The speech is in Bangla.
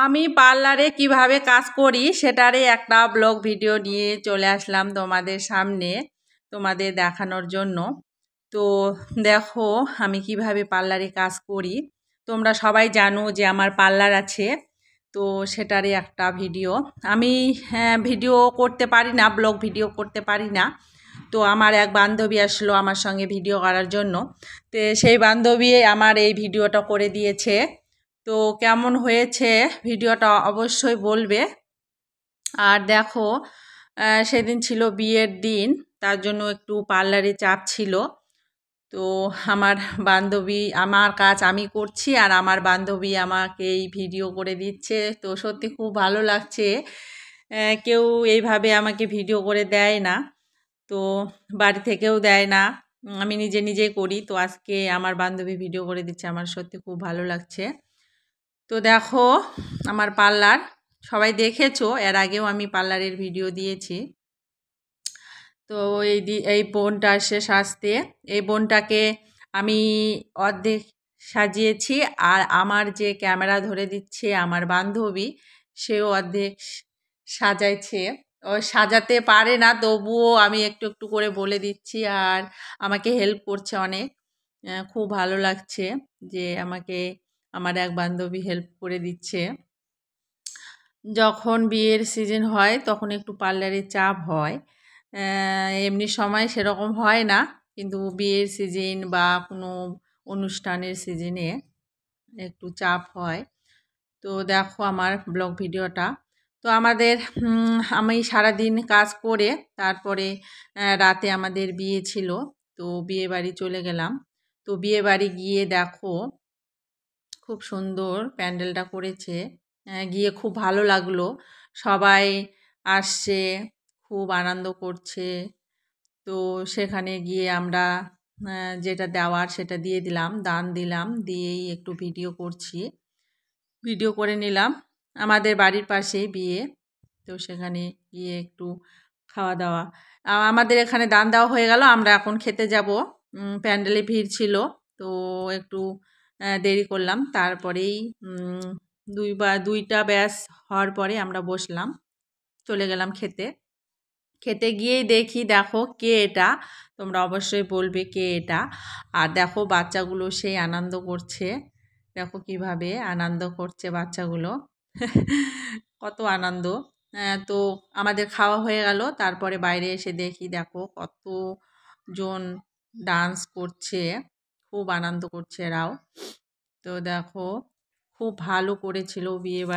আমি পার্লারে কিভাবে কাজ করি সেটারই একটা ব্লগ ভিডিও নিয়ে চলে আসলাম তোমাদের সামনে, তোমাদের দেখানোর জন্য। তো দেখো আমি কিভাবে পার্লারে কাজ করি। তোমরা সবাই জানো যে আমার পার্লার আছে, তো সেটারই একটা ভিডিও। আমি ভিডিও করতে পারি না, ব্লগ ভিডিও করতে পারি না। তো আমার এক বান্ধবী আসলো আমার সঙ্গে ভিডিও করার জন্য, তো সেই বান্ধবী আমার এই ভিডিওটা করে দিয়েছে। তো কেমন হয়েছে ভিডিওটা অবশ্যই বলবে। আর দেখো সেদিন ছিল বিয়ের দিন, তার জন্য একটু পার্লারে চাপ ছিল। তো আমার বান্ধবী, আমার কাজ আমি করছি আর আমার বান্ধবী আমাকে এই ভিডিও করে দিচ্ছে। তো সত্যি খুব ভালো লাগছে, কেউ এইভাবে আমাকে ভিডিও করে দেয় না, তো বাড়ি থেকেও দেয় না, আমি নিজে নিজেই করি। তো আজকে আমার বান্ধবী ভিডিও করে দিচ্ছে, আমার সত্যি খুব ভালো লাগছে। তো দেখো আমার পার্লার, সবাই দেখেছো, এর আগেও আমি পার্লারের ভিডিও দিয়েছি। তো এই বোনটা আসে সাজতে, এই বোনটাকে আমি অর্ধেক সাজিয়েছি, আর আমার যে ক্যামেরা ধরে দিচ্ছে আমার বান্ধবী, সেও অর্ধেক সাজাইছে। ও সাজাতে পারে না, তবুও আমি একটু একটু করে বলে দিচ্ছি, আর আমাকে হেল্প করছে অনেক। খুব ভালো লাগছে যে আমাকে আমার এক বান্ধবী হেল্প করে দিচ্ছে। যখন বিয়ের সিজন হয় তখন একটু পার্লারে চাপ হয়, এমনি সময় সেরকম হয় না, কিন্তু বিয়ের সিজন বা কোনো অনুষ্ঠানের সিজনে একটু চাপ হয়। তো দেখো আমার ব্লগ ভিডিওটা। তো আমাদের আমি সারাদিন কাজ করে তারপরে রাতে আমাদের বিয়ে ছিল, তো বিয়ে বাড়ি চলে গেলাম। তো বিয়ে বাড়ি গিয়ে দেখো খুব সুন্দর প্যান্ডেলটা করেছে, গিয়ে খুব ভালো লাগলো। সবাই আসছে, খুব আনন্দ করছে। তো সেখানে গিয়ে আমরা যেটা দেওয়ার সেটা দিয়ে দিলাম, দান দিলাম, দিয়েই একটু ভিডিও করছি, ভিডিও করে নিলাম। আমাদের বাড়ির পাশেই বিয়ে, তো সেখানে গিয়ে একটু খাওয়া দাওয়া, আমাদের এখানে দান দেওয়া হয়ে গেল, আমরা এখন খেতে যাব। প্যান্ডেলে ভিড় ছিল, তো একটু দেরি করলাম। তারপরেই দুইটা ব্যাচ হওয়ার পরে আমরা বসলাম, চলে গেলাম খেতে। খেতে গিয়েই দেখো কে এটা, তোমরা অবশ্যই বলবে কে এটা। আর দেখো বাচ্চাগুলো সেই আনন্দ করছে, দেখো কিভাবে আনন্দ করছে বাচ্চাগুলো কত আনন্দ। তো আমাদের খাওয়া হয়ে গেল, তারপরে বাইরে এসে দেখো কতজন ডান্স করছে, খুব আনন্দ করছে এরাও। তো দেখো খুব ভালো করেছিল বিয়ে বাড়ি।